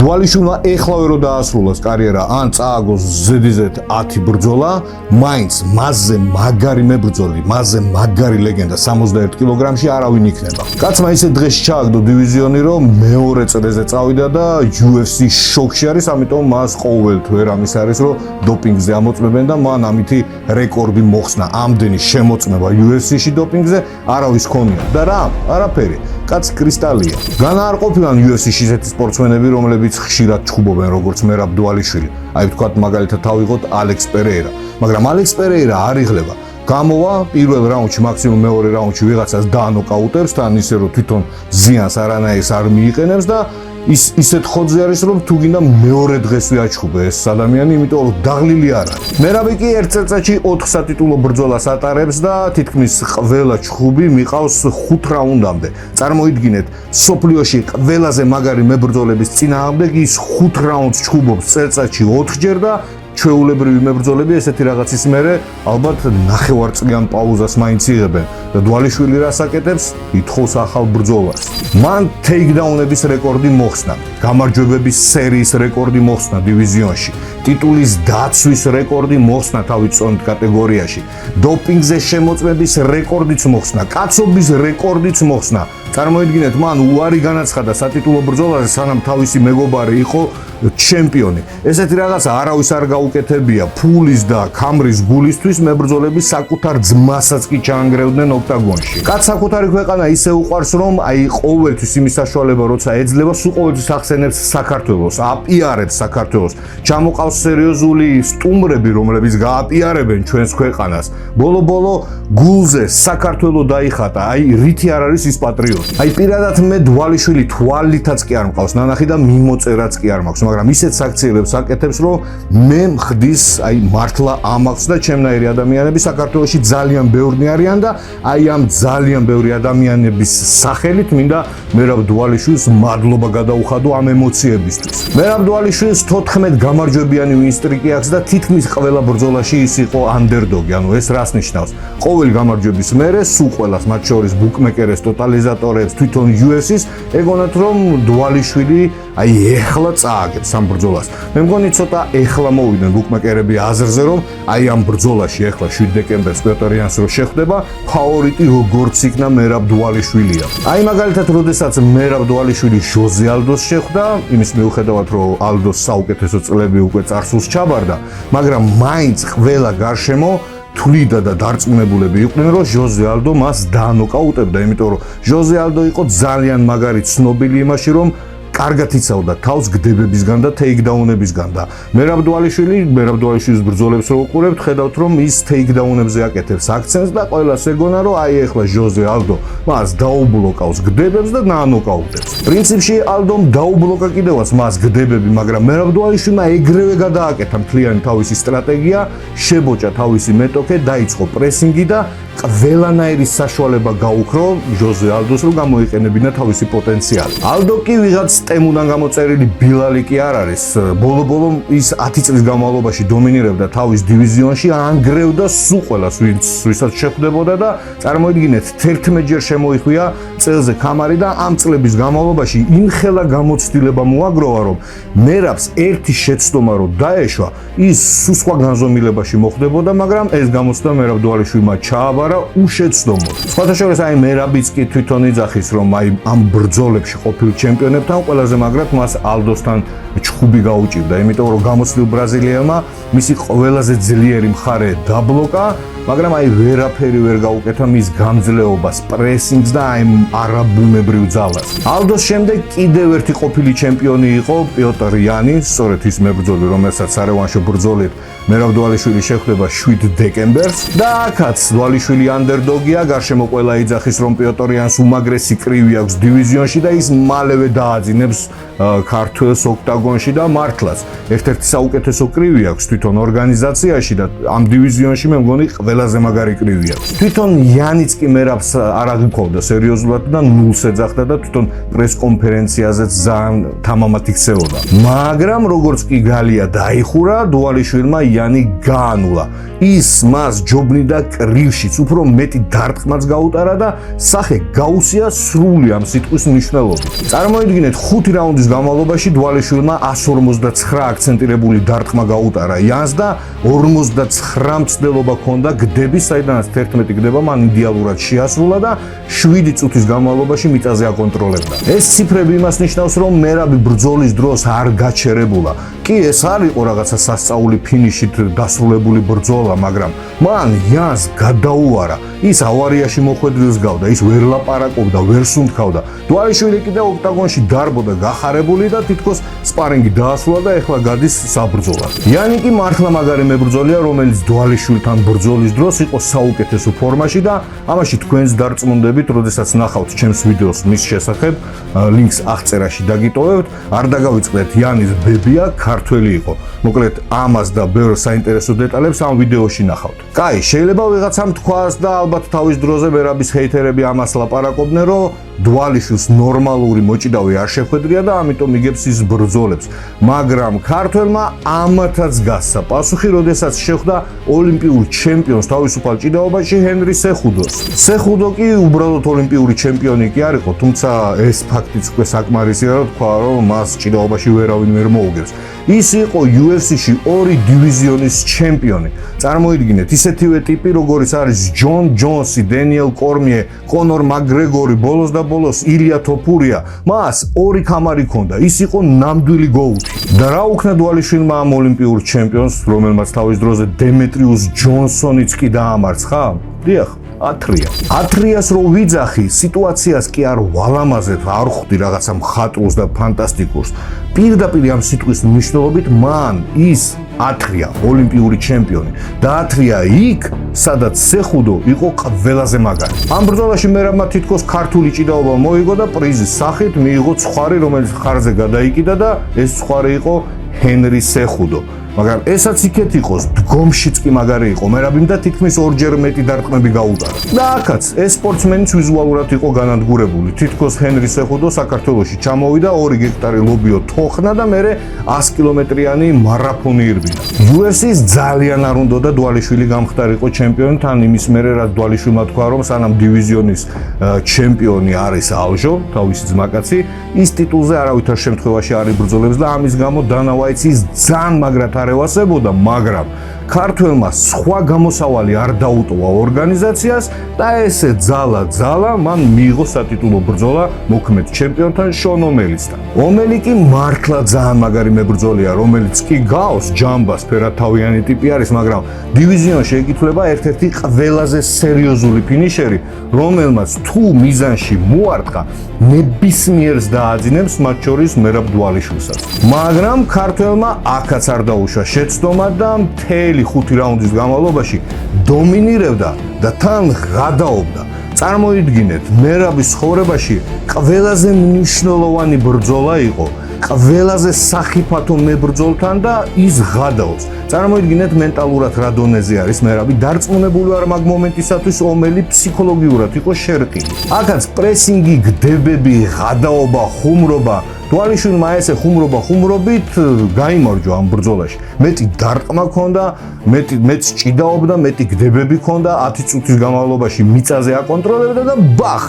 დვალიშვილმა ეხლავე რო დაასრულოს კარიერა, ან წააგოს ზედიზედ 10 ბრძოლა, მაინც მასზე მაგარი მებრძოლი, მასზე მაგარი ლეგენდა 61 კილოგრამში არავინ იქნება. კაცმა ისე დღეში ჩააგდო დივიზიონი, რომ მეორე წრეზე წავიდა და UFC შოკში არის, ამიტომ მას ყოველთვე ამის არის, რომ დოპინგზე ამოწმებენ და მან ამითი რეკორდი მოხსნა. ამდენი შემოწმება UFC-ში დოპინგზე არავის ქონია. და რა? არაფერი. კაც კრისტალია. განა არ ყოფილან UFC-ში ისეთი სპორტსმენები, რომლებიც ხშირად ჩხუბობენ როგორც მერაბ დვალიშვილი. აი ვთქვათ მაგალითად თავიღოთ ალექს პერეირა. მაგრამ ალექს პერეირა არ იღლება. გამოვა პირველ რაუნდში, მაქსიმუმ მეორე რაუნდში ვიღაცას დაანოკაუტებს, თან ისე რომ თვითონ ზიანს არანაირს არ მიიყენებს და ისეთ ხოძზე არის, რომ თუ გინდა მეორე დღეს ვიაჩხუბე ეს ადამიანი, იმიტომ რომ დაღლილი არ არის. მერაბი კი ერთ წელიწადში 4 სატიტულო ბრძოლას ატარებს და თითქმის ყველა ჩხუბი მიყავს 5 რაუნდამდე. წარმოიდგინეთ, სოფლიოში ყველაზე მაგარი მებრძოლების წინააღმდეგ ის 5 რაუნდს ჩხუბობს წელიწადში 4 ჯერ და ჩვეულებრივი მებრძოლები ესეთი რაღაცის მერე ალბათ ნახევარწლიან პაუზას მაინც იღებენ და დვალიშვილი რას აკეთებს? ითხოვს ახალ ბრძოლას. მან ტეიქდაუნების რეკორდი მოხსნა, გამარჯვებების სერიის რეკორდი მოხსნა დივიზიონში, ტიტულის დაცვის რეკორდი მოხსნა თავის წონით კატეგორიაში, დოპინგზე შემოწმების რეკორდიც მოხსნა, კაცობის რეკორდიც მოხსნა. წარმოიდგინეთ, მან უარი განაცხადა სატიტულო ბრძოლაზე, სანამ თავისი მეგობარი იყო ჩემპიონი. ესეთი რაღაცა არავის არ გაუკეთებია. ფულის და ქამრის გულისთვის მებრძოლები საკუთარ ძმასაც კი ჩაანგრევდნენ ოქტაგონში. კაც საკუთარი ქვეყანა ისე უყვარს, რომ აი ყოველთვის იმის საშუალება როცა ეძლება, სულ ყოველთვის ახსენებს საქართველოს, აპიარებს საქართველოს. ჩამოყავს სერიოზული სტუმრები, რომლებიც გააპიარებენ ჩვენს ქვეყანას. ბოლო-ბოლო გულზე საქართველო დაიხატა. აი რითი არ არის ის პატრიოტი. აი პირადად მე დვალიშვილი თვალითაც კი არ მყავს ნანახი და მიმოწერაც კი არ მაქვს, მაგრამ ისეთ საქციელებს აკეთებს, რომ მე მხდის აი მართლა ამაქვს და ჩემნაირი ადამიანები საქართველოში ძალიან ბევრნი არიან და აი ამ ძალიან ბევრი ადამიანების სახელით მინდა მერაბ დვალიშვილს მადლობა გადაუხადო ამ ემოციებისთვის. მერაბ დვალიშვილს 14 გამარჯვებიანი ვინსტრიკი აქვს და თითქმის ყველა ბრძოლაში ის იყო ანდერდოგი. ანუ ეს რას ნიშნავს? ყოველი გამარჯვების მერე სულ ყველას, მათ შორის ბუკმეკერებს, ტოტალიზატორებს, თვითონ UFC-ს ეგონათ, რომ დვალიშვილი აი ეხლა წააგებს ამ ბრძოლას. მე მგონი ცოტა ეხლა მოვიდნენ ბუკმეკერები აზრზე, რომ აი ამ ბრძოლაში ეხლა 7 დეკემბერს პიოტრიანს რო შეხვდება, ფავორიტი როგორც იქნა მერაბ დვალიშვილია. აი მაგალითად, როდესაც მერაბ დვალიშვილი ჟოზე ალდოს შეხვდა, იმის მიუხედავად, რომ ალდოს საუკეთესო წლები უკვე წარსულს ჩაბარდა, მაგრამ მაინც ყველა გარშემო თვლიდა და დარწმუნებულები იყვნენ, რომ ჟოზე ალდო მას დაანოკაუტებდა, იმიტომ რომ ჟოზე ალდო იყო ძალიან მაგარი ცნობილი იმაში, რომ კარგად იცავდა თავს გდებებისგან და ტეიქდაუნებისგან და მერაბ დვალიშვილის ბრძოლებს რო უყურებთ, ხედავთ, რომ ის ტეიქდაუნებზე აკეთებს აქცენტს და ყველას ეგონა, რომ აი ეხლა ჟოზე ალდო მას დაუბლოკავს გდებებს და დაანოკაუტებს. პრინციპში ალდომ დაუბლოკა კიდევაც მას გდებები, მაგრამ მერაბ დვალიშვილმა ეგრევე გადააკეთა მთლიანი თავისი სტრატეგია, შებოჭა თავისი მეტოქე, დაიწყო პრესინგი და ყველანაირი საშუალება გაუქრო ჟოზე ალდოს, რომ გამოიყენებინა თავისი პოტენციალი. ალდო კი ვიღაც ტემუდან გამოწერილი ბილალი კი არ არის. ბოლო-ბოლო ის 10 წლის განმავლობაში დომინირებდა თავის დივიზიონში, ანგრევდა სულ ყველას, ვისაც შეხვდებოდა და წარმოიდგინეთ, 11 ჯერ შემოიხვია წელზე ქამარი და ამ წლების განმავლობაში იმხელა გამოცდილება მოაგროვა, რომ მერაბს ერთი შეცდომა რო დაეშვა, ის სულ სხვა განზომილებაში მოხდებოდა, მაგრამ ეს გამოცდა მერაბ დვალიშვილმა ჩააბარა უშეცდომოდ. სხვათა შორის აი მერაბიც კი თვითონ იძახის, რომ აი ამ ბრძოლებში ყოფილ ჩემპიონებთან ყველაზე მაგრად მას ალდოსთან ჩხუბი გაუჭირდა, იმიტომ რომ გამოცდილ ბრაზილიელმა მისი ყველაზე ძლიერი მხარე დაბლოკა, მაგრამ აი ვერაფერი ვერ გაუკეთა მის გამძლეობას, პრესინგს და აი არაბუნებრივ ძალას. ალდოს შემდეგ კიდევ ერთი ყოფილი ჩემპიონი იყო პიოტრ იანი, სწორედ ის მებრძოლი, რომელსაც სარევანშო ბრძოლით მერაბ დვალიშვილი შეხვდება 7 დეკემბერს და აქაც დვალიშვილი ანდერდოგია, გარშემო ყველა იძახის, რომ პიოტრ იანს უმაგრესი კრივი აქვს დივიზიონში და ის მალევე დააძინებს ქართველს ოქტაგონში და მართლაც ერთ-ერთი საუკეთესო კრივი აქვს თვითონ ორგანიზაციაში და ამ დივიზიონში მე მგონი ყველაზე მაგარი კრივი აქვს. თვითონ იანიც კი მერაბს არ აღიქვავდა სერიოზულად და ნულს ეძახდა და თვითონ პრეს კონფერენციაზეც ძალიან თამამად იქცეოდა. მაგრამ როგორც კი გალია დაიხურა, დვალიშვილმა იანი გაანულა. ის მას ჯობნიდა კრივშიც, უფრო მეტი დარტყმაც გაუტარა და სახე გაუსია სრული ამ სიტყვის მნიშვნელობით. წარმოიდგინეთ 5 რაუნდის განმავლობაში დვალიშვილმა 159 აქცენტირებული დარტყმა გაუტარა იანს და 59 მცდელობა ჰქონდა გდების, საიდანაც 11 გდება მან იდეალურად შეასრულა და 7 წუთის განმავლობაში მიწაზე აკონტროლებდა. ეს ციფრები იმას ნიშნავს, რომ მერაბი ბრძოლის დროს არ გაჩერებულა. კი, ეს არ იყო რაღაცა სასწაული ფინიშით დასრულებული ბრძოლა, მაგრამ მან იანს გადაუარა. ის ავარიაში მოხვედრილს გავდა, ის ვერ ლაპარაკობდა, ვერ სუნთქავდა. დვალიშვილი კიდე ოქტაგონში დარბოდა გახარებული და თითქოს სპარინგი დაასრულა და ეხლა გადის საბრძოლად. იანი კი მართლა მაგარი მებრძოლია, რომელიც დვალიშვილთან ბრძოლის დროს იყო საუკეთესო ფორმაში და ამაში თქვენს დარწმუნდებით, როდესაც ნახავთ ჩემს ვიდეოს მის შესახებ, ლინკს აღწერაში დაგიტოვებთ. არ დაგავიწყდეთ, იანის ბებია ქართველი იყო. მოკლედ ამას და ბევრ საინტერესო დეტალებს ამ ვიდეოში ნახავთ. კაი, შეიძლება ვიღაცამ თქვას და ალბათ თავის დროზე მერაბის ჰეითერები ამას ლაპარაკობდნენ, რომ დვალიშვილს ნორმალური მოჭიდავი არ შეხვედრია და ამიტომ იგებს ის ბრძოლებს. მაგრამ ქართველმა ამათაც გასცა პასუხი, როდესაც შეხვდა ოლიმპიურ ჩემპიონს თავისუფალ ჭიდაობაში ჰენრი სეხუდოს. სეხუდო კი უბრალოდ ოლიმპიური ჩემპიონი კი არ იყო, თუმცა ეს ფაქტიც უკვე საკმარისია, რომ თქვა, რომ მას ჭიდაობაში ვერავინ ვერ მოუგებს. ის იყო UFC-ში 2 დივიზიონის ჩემპიონი. წარმოიდგინეთ, ისეთივე ტიპი, როგორიც არის ჯონ ჯონსი, დენიელ კორმიე, კონორ მაკგრეგორი, ბოლოს და ბოლოს ილია თოფურია, მას 2 ქამარი ჰქონდა. ის იყო ნამდვილი გოუთი. და რა უქნა დვალიშვილმა ამ ოლიმპიურ ჩემპიონს, რომელმაც თავის დროზე დემეტრიუს ჯონსონიც კი დაამარცხა? დიახ, ათრიას რო ვიძახი, სიტუაციას კი არ ვალამაზებ, არ ხვდი რაღაცა მხატვრულს და ფანტასტიკურს. პირდაპირ ამ სიტყვის მნიშვნელობით მან ის ათრია ოლიმპიური ჩემპიონი და ათრია იქ, სადაც სეხუდო იყო ყველაზე მაგარი. ამ ბრძოლაში მერაბმა თითქოს ქართული ჭიდაობა მოიგო და პრიზის სახით მიიღო ცხარი, რომელიც ხარზე გადაიკიდა და ეს ცხარი იყო ჰენრი სეხუდო. მაგრამ ესაც იქეთ იყოს, დგომშიც კი მაგარი იყო, მერაბიმ და თითქმის 2-ჯერ მეტი დარტყმები გაუტარა. და აქაც ეს სპორტსმენიც ვიზუალურად იყო განადგურებული. თითქოს ჰენრი სეხუდო საქართველოში ჩამოვიდა, 2 გექტარი ლობიო თოხნა და მერე 100 კილომეტრიანი მარაფონი ირბინა. UFC-ს ძალიან არ უნდოდა დვალიშვილი გამხდარიყო ჩემპიონი, თან იმის მერე რაც დვალიშვილმა თქვა, რომ სანამ დივიზიონის ჩემპიონი არის ალჟო, თავისი ძმაკაცი, ის ტიტულზე არავითარ შემთხვევაში არ იბრძოლებს და ამის გამო დანა ვაიტსის ძალიან მაგრად არ ევასებოდა, მაგრამ ქართველმა სხვა გამოსავალი არ დაუტოვა ორგანიზაციას და ესე ძალა მან მიიღო სატიტულო ბრძოლა მოქმედ ჩემპიონთან შონ ომელისთან. ომელი კი მართლა ძალიან მაგარი მებრძოლია, რომელიც კი გავს ჯამბას, ფერათავიანი ტიპი არის, მაგრამ დივიზიონში ეკითვლება ერთ-ერთი ყველაზე სერიოზული ფინიშერი, რომელმაც თუ მიზანში მოარტყა, ნებისმიერს დააძინებს, მათ შორის მერაბ დვალიშვილსაც. მაგრამ ქართველმა აქაც არ დაუშვა შეცდომა და მთელი 5 რაუნდის განმავლობაში დომინირებდა და თან გადაობდა. წარმოიდგინეთ, მერაბის ცხოვრებაში ყველაზე მნიშვნელოვანი ბრძოლა იყო, ყველაზე სახიფათო მებრძოლთან და ის გადაობს. წარმოიდგინეთ, მენტალურად რა დონეზე არის მერაბი, დარწმუნებული არ მაგ მომენტისათვის ომელი ფსიქოლოგიურად იყო შერყილი. აქაც პრესინგი, გდებები, გადაობა, ხუმრობა, დვალიშვილმა ესე ხუმრობით გაიმარჯვა ამ ბრძოლაში. მეტი დარტყმა ჰქონდა, მეტ ჭიდაობდა, მეტი გდებები ჰქონდა, 10 წუთის განმავლობაში მიწაზე აკონტროლებდა და ბახ!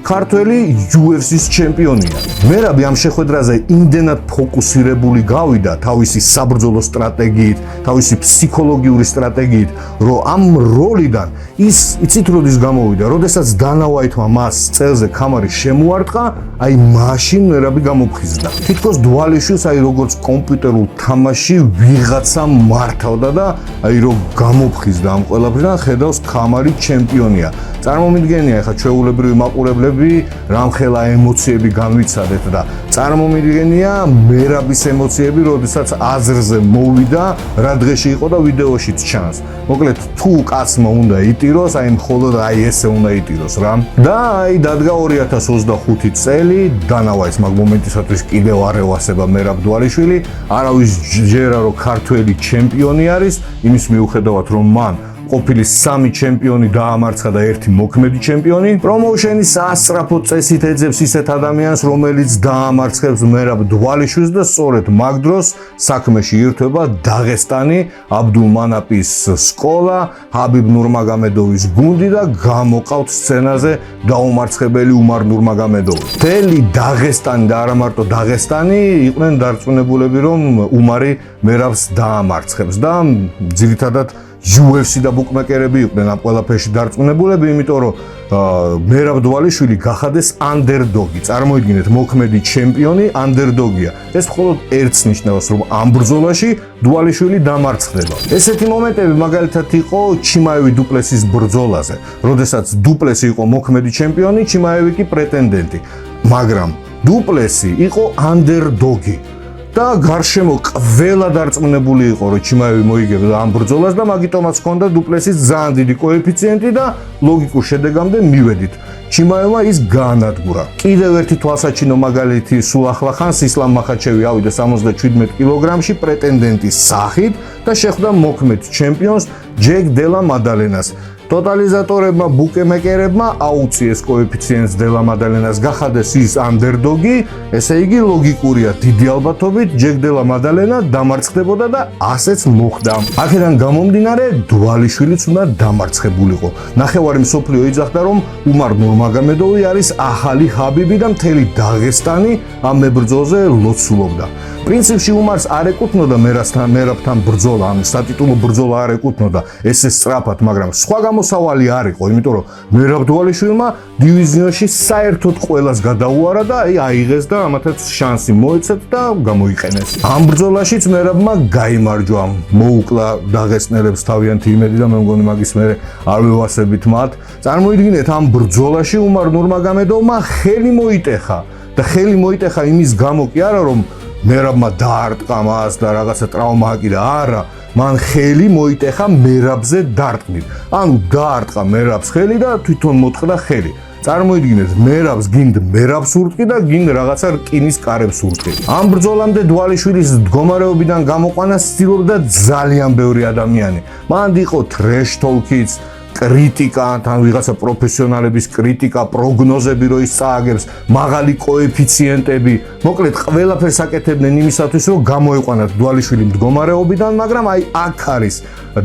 ქართველი UFC-ს ჩემპიონია. მერაბი ამ შეხვედრაზე იმდენად ფოკუსირებული გავიდა თავისი საბრძოლო სტრატეგიით, თავისი ფსიქოლოგიური სტრატეგიით, რომ ამ როლიდან ის იცით როდის გამოვიდა, როდესაც დანა ვაიტმა მას წელზე ქამარი შემოარტყა, აი მაშინ მერაბი გამოფხიზდა. თითქოს დვალიშვილს აი როგორც კომპიუტერულ თამაში ვიღაცა მართავდა და აი რომ გამოფხიზდა ამ ყველაფრიდან, ხედავს ქამარი ჩემპიონია. წარმომიდგენია ახლა ჩვეულებრივი მაყურებლები რამხელა ემოციები განვიცადეთ და წარმომიდგენია მერაბის ემოციები, როდესაც აზრზე მოვიდა, რა დღეში იყო და ვიდეოშიც ჩანს. მოკლედ თუ კაცმა უნდა იტიროს, აი მხოლოდ აი ესე უნდა იტიროს რა. და აი დადგა 2025 წელი, დანა ვაიტს მაგ მომენტისათვის კიდევ არ ევასება მერაბ დვალიშვილი, არავის ჯერა რომ ქართველი ჩემპიონი არის, იმის მიუხედავად რომ მან ყოფილი 3 ჩემპიონი დაამარცხა და 1 მოქმედი ჩემპიონი. პრომოუშენი სასწრაფო წესით ეძებს ისეთ ადამიანს, რომელიც დაამარცხებს მერაბ დვალიშვილს და სწორედ მაგ დროს საქმეში ირთვება დაღესტანი, აბდულმანაპის სკოლა, ჰაბიბ ნურმაგომედოვის გუნდი და გამოყავთ სცენაზე დაუმარცხებელი უმარ ნურმაგომედოვი. მთელი დაღესტანი და არა მარტო დაღესტანი იყვნენ დარწმუნებულები, რომ უმარი მერაბს დაამარცხებს და ძირითადად UFC და ბუკმეკერები იყვნენ ამ ყველაფერში დარწმუნებულები, იმიტომ რომ მერაბ დვალიშვილი გახადეს ანდერდოგი. წარმოიდგინეთ, მოქმედი ჩემპიონი ანდერდოგია. ეს მხოლოდ ერთს ნიშნავს, რომ ამ ბრძოლაში დვალიშვილი დამარცხდება. ესეთი მომენტები მაგალითად იყო ჩიმაევი დუპლესის ბრძოლაზე, როდესაც დუპლესი იყო მოქმედი ჩემპიონი, ჩიმაევი კი პრეტენდენტი, მაგრამ დუპლესი იყო ანდერდოგი. და გარშემო ყველა დარწმუნებული იყო, რომ ჩიმაევი მოიგებს ამ ბრძოლას და მაგიტომაც ჰქონდა დუპლესის ძალიან დიდი კოეფიციენტი და ლოგიკურ შედეგამდე მივედით. ჩიმაევმა ის გაანადგურა. კიდევ ერთი თვალსაჩინო მაგალითი სულ ახლახანს ისლამ მახაჩევი ავიდა 77 კილოგრამში პრეტენდენტის სახით და შეხვდა მოქმედ ჩემპიონს ჯეკ დელა მადალენას. ტოტალიზატორებმა, ბუკმეკერებმა აუწიეს კოეფიციენტს დელა მადალენას გახადეს ის ანდერდოგი, ესე იგი ლოგიკურია, დიდი ალბათობით ჯეკ დელა მადალენა დამარცხდებოდა და ასეც მოხდა. აქედან გამომდინარე, დვალიშვილიც უნდა დამარცხებულიყო. ნახევარი მსოფლიო იძახდა, რომ უმარ ნურმაგომედოვი არის ახალი ჰაბიბი და მთელი დაღესტანი ამ მებრძოლზე ლოცულობდა. პრინციპში უმარს არ ეკუთვნოდა მერაბთან ბრძოლა, ან სატიტულო ბრძოლა არ ეკუთვნოდა, ესე სწრაფად, მაგრამ სხვა მოსავალი არ იყო, იმიტომ რომ მერაბ დვალიშვილმა დივიზიონში საერთოდ ყველას გადაუარა და აიღეს და ამათაც შანსი მოეცათ და გამოიყენეს. ამ ბრძოლაშიც მერაბმა გაიმარჯვა, მოუკლა დაღესტნელებს თავიანთი იმედი და მე მგონი მაგის მერე არ ვევასებით მათ. წარმოიდგინეთ, ამ ბრძოლაში უმარ ნურმაგომედოვმა ხელი მოიტეხა და ხელი მოიტეხა იმის გამო კი არა, რომ მერაბმა დაარტყა მას და რაღაცა ტრავმა აკიდა, არა, მან ხელი მოიტეხა მერაბზე დარტყმით. ანუ დაარტყა მერაბს ხელი და თვითონ მოწყდა ხელი. წარმოიდგინეთ, მერაბს გინდ მერაბს ურტყი და გინდ რაღაცა რკინის კარებს ურტყი. ამ ბრძოლამდე დვალიშვილის მდგომარეობიდან გამოყვანას ცდილობდა ძალიან ბევრი ადამიანი. მან იყო ტრეშ თოლკიც, კრიტიკა, თან ვიღაცა პროფესიონალების კრიტიკა, პროგნოზები რო ის წააგებს, მაღალი კოეფიციენტები. მოკლედ, ყველაფერს აკეთებდნენ იმისათვის, რომ გამოეყვანათ დვალიშვილი მდგომარეობიდან, მაგრამ აი აქ არის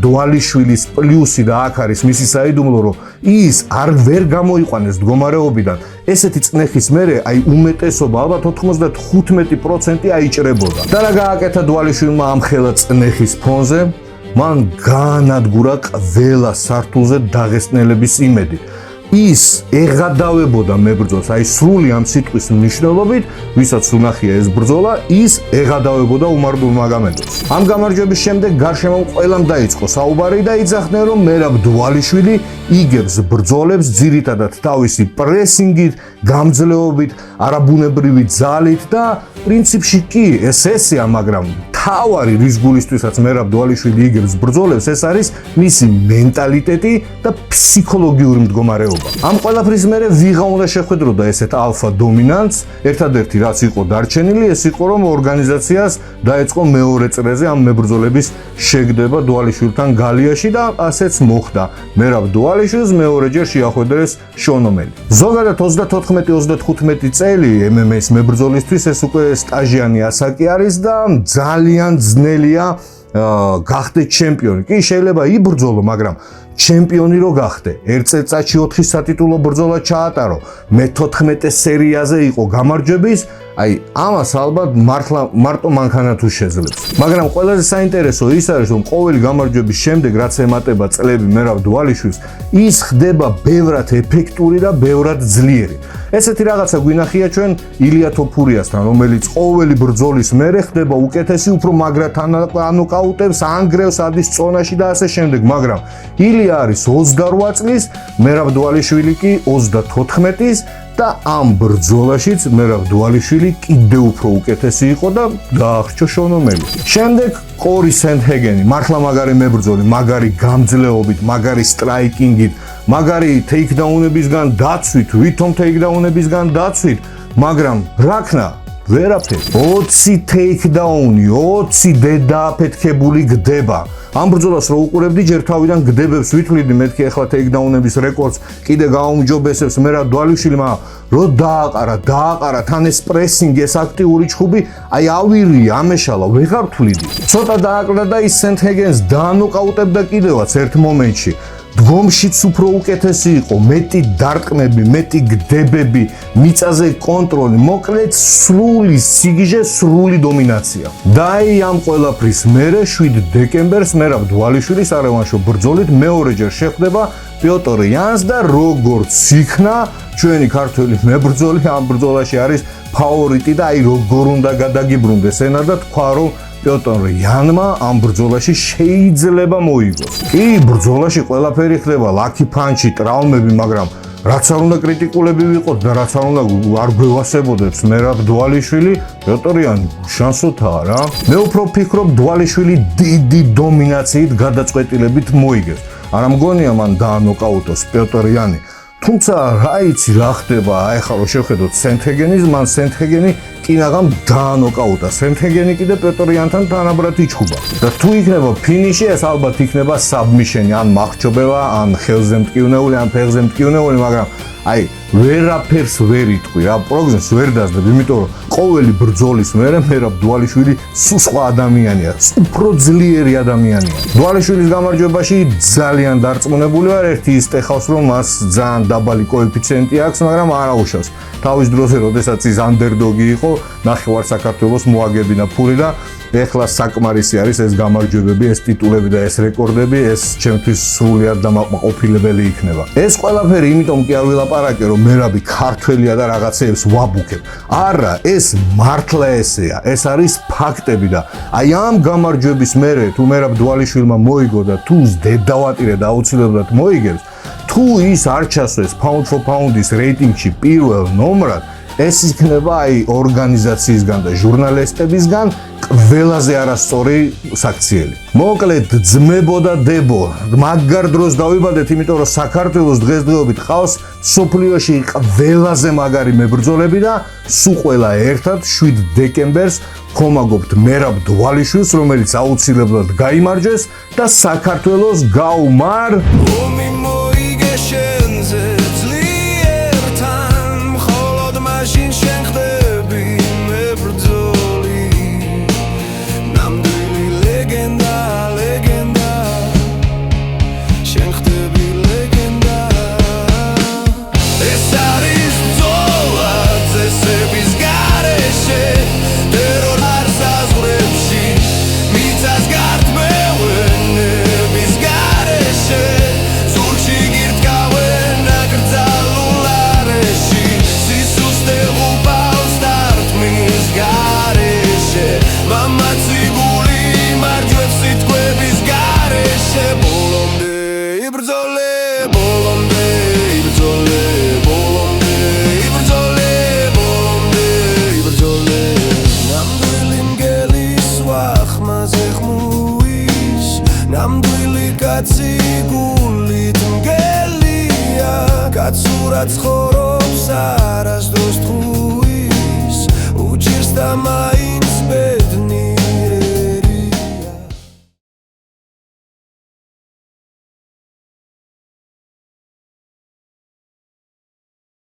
დვალიშვილის პლუსი და აქ არის მისი საიდუმლო, რომ ის არ ვერ გამოიყვანეს მდგომარეობიდან. ესეთი წნეხის მერე აი უმეტესობა, ალბათ 95% აიჭრებოდა. და რა გააკეთა დვალიშვილმა ამ ხელა წნეხის ფონზე? მან გაანადგურა ყველა სართულზე დაღესტნელების იმედი. ის ეღადავებოდა მებრძოლს, აი სრული ამ სიტყვის მნიშვნელობით, ვისაც უნახია ეს ბრძოლა, ის ეღადავებოდა უმარ ნურმაგომედოვს. ამ გამარჯვების შემდეგ გარშემო ყველამ დაიწყო საუბარი და იძახდნენ, რომ მერაბ დვალიშვილი იგებს ბრძოლებს ძირითადად თავისი პრესინგით, გამძლეობით, არაბუნებრივი ძალით და პრინციპში კი ესეა, მაგრამ თავარი რის გულისთვისაც მერაბ დვალიშვილი იგებს ბრძოლებს, ეს არის მისი მენტალიტეტი და ფსიქოლოგიური მდგომარეობა. ამ ყველაფრის მერე ვიღა უნდა შეხვედროდა ესეთ ალფა დომინანტს, ერთადერთი რაც იყო დარჩენილი, ეს იყო, რომ ორგანიზაციას დაეწყო მეორე წრეზე ამ მებრძოლების შეგდება დვალიშვილთან გალიაში და ასეც მოხდა. მერაბ დვალიშვილს მეორეჯერ შეახვედრეს შონომელი. ზოგადად 34-35 წელი MMA-ის მებრძოლისთვის ეს უკვე სტაჟიანი ასაკი არის და ძალიან ძნელია გახდე ჩემპიონი. კი შეიძლება იბრძოლო, მაგრამ ჩემპიონი რო გახდე, ერთ წელიწადში 4 სატიტულო ბრძოლა ჩაატარო, მე-14 სერიაზე იყო გამარჯვების, აი ამას ალბათ მარტო მანქანა თუ შეძლებს. მაგრამ ყველაზე საინტერესო ის არის, რომ ყოველი გამარჯვების შემდეგ, რაც ემატება წლები მერაბ დვალიშვილს, ის ხდება ბევრად ეფექტური და ბევრად ძლიერი. ესეთი რაღაცა გვინახია ჩვენ ილია თოფურიასთან, რომელიც ყოველი ბრძოლის მერე ხდება უკეთესი, უფრო მაგრად ანოკაუტებს, ანგრევს, ადის წონაში და ასე შემდეგ, მაგრამ ილია არის 28 წლის, მერაბ დვალიშვილი კი 34-ის და ამ ბრძოლაშიც მერაბ დვალიშვილი კიდევ უფრო უკეთესი იყო და დაახრჩო შონომელი. შემდეგ კორი სენდჰეგენი, მართლა მაგარი მებრძოლი, მაგარი გამძლეობით, მაგარი სტრაიკინგით, მაგარი თეიქდაუნებისგან დაცვით, ვითომ თეიქდაუნებისგან დაცვით, მაგრამ რაკნა ვერაფერი. 20 ტეიქდაუნი, 20 დედააფეთქებული გდება. ამ ბრძოლას რო უყურებდი, ჯერ თავიდან გდებებს ვითვლიდი, მეთქი ახლა ტეიქდაუნების რეკორდს კიდე გაუმჯობესებს მერაბ დვალიშვილმა, რო დააყარა, თან ეს პრესინგი, ეს აქტიური ჩხუბი, აი ავირი, ამეშალა, ვეღარ თვლიდი. ცოტა დააკლდა და ის სენთჰეგენს დაანოკაუტებდა კიდევაც ერთ მომენტში. დგომშიც უფრო უკეთესი იყო, მეტი დარტყმები, მეტი გდებები, მიწაზე კონტროლი, მოკლედ სრული სიგიჟე, სრული დომინაცია. და აი ამ ყველაფრის მერე 7 დეკემბერს მერაბ დვალიშვილის არევანშო ბრძოლით მეორეჯერ შეხვდება პიოტრ იანს და როგორც იქნა ჩვენი ქართველი მებრძოლი ამ ბრძოლაში არის ფავორიტი და აი როგორ უნდა გადაგიბრუნდეს ენა და თქვა რომ პიოტრ იანმა ამ ბრძოლაში შეიძლება მოიგოს. კი, ბრძოლაში ყველაფერი ხდება, ლაკი ფანჩი, ტრავმები, მაგრამ რაც არ უნდა კრიტიკულები ვიყოთ და რაც არ უნდა არ გვევასებოდეთ მერაბ დვალიშვილი, პიოტრ იანი შანსოთაა რა. მე უფრო ვფიქრობ დვალიშვილი დიდი დომინაციით გადაწყვეტილებით მოიგებს. არ მგონია მან დაანოკაუტოს პიოტრ იანი. თუმცა რა იცი რა ხდება, აი ხა რო შევხედოთ სენთჰეგენის, მან სენთჰეგენი კინაღამ დაანოკაუტა. სენთჰეგენი კიდე პიოტრ იანთან თანაბრად იჩხუბა. და თუ იქნება ფინიში, ეს ალბათ იქნება საბმიშენი, ან მახრჩობება, ან ხელზე მტკივნეული, ან ფეხზე მტკივნეული, მაგრამ აი ვერაფერს ვერ იტყვი რა, პროგნოზს ვერ დაძებ, იმიტომ რომ ყოველი ბრძოლის მერე მერაბ დვალიშვილი სულ სხვა ადამიანია, უფრო ძლიერი ადამიანია. დვალიშვილის გამარჯვებაში ძალიან დარწმუნებული ვარ, ერთი ის ტეხავს რომ მას ძალიან დაბალი კოეფიციენტი აქვს, მაგრამ არაუშავს. თავის დროზე, როდესაც ის ანდერდოგი იყო, ნახევარ საქართველოს მოაგებინა ფული და ეხლა საკმარისი არის ეს გამარჯვებები, ეს ტიტულები და ეს რეკორდები, ეს ჩემთვის სრულიად დამაკმაყოფილებელი იქნება. ეს ყველაფერი იმიტომ კი არ ვილაპარაკე, რომ მერაბი ქართველია და რაღაცეებს ვაბუქებ. არა, ეს მართლა ესეა, ეს არის ფაქტები და აი ამ გამარჯვების მერე თუ მერაბ დვალიშვილმა მოიგო და თუ დედავატირე და აუცილებლად მოიგებს, თუ ის არ ჩასვეს pound for pound-ის რეიტინგში პირველ ნომრად, ეს იქნება აი ორგანიზაციისგან და ჟურნალისტებისგან ყველაზე არასწორი საქციელი. მოკლედ ძმებო და დებო, მაგარ დროს დავიბადეთ, იმიტომ რომ საქართველოს დღესდღეობით ყავს სოფლიოში ყველაზე მაგარი მებრძოლები და სულ ყველა ერთად 7 დეკემბერს ხომაგობთ მერაბ დვალიშვილს, რომელიც აუცილებლად გაიმარჯვეს და საქართველოს გაუმარ ცურაც ხორობს არასდროს